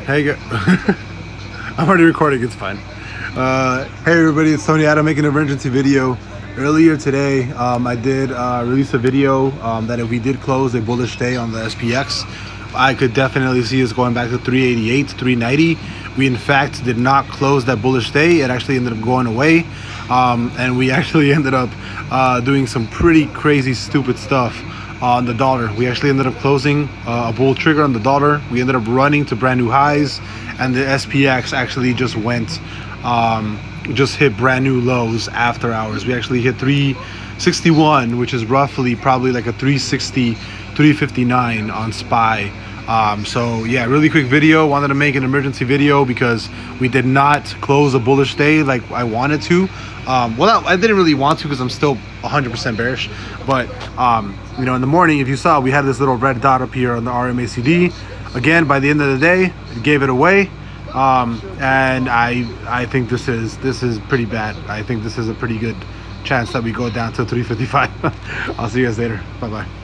Hey, I'm already recording. It's fine. Hey everybody, it's Tony Adam making an emergency video. Earlier today, I did release a video that if we did close a bullish day on the SPX, I could definitely see us going back to 388, 390. We in fact did not close that bullish day. It actually ended up going away, and we actually ended up doing some pretty crazy, stupid stuff on the dollar. We actually ended up closing a bull trigger on the dollar. We ended up running to brand new highs, and the SPX actually just went just hit brand new lows after hours. We actually hit 361, which is roughly probably like a 360, 359 on SPY. So yeah, really quick video. Wanted to make an emergency video because we did not close a bullish day like I wanted to. Well, I didn't really want to because I'm still 100% bearish, but you know, in the morning, if you saw, we had this little red dot up here on the RMACD. Again, by the end of the day, it gave it away. And I think this is pretty bad. I think this is a pretty good chance that we go down to 355. I'll see you guys later. Bye bye.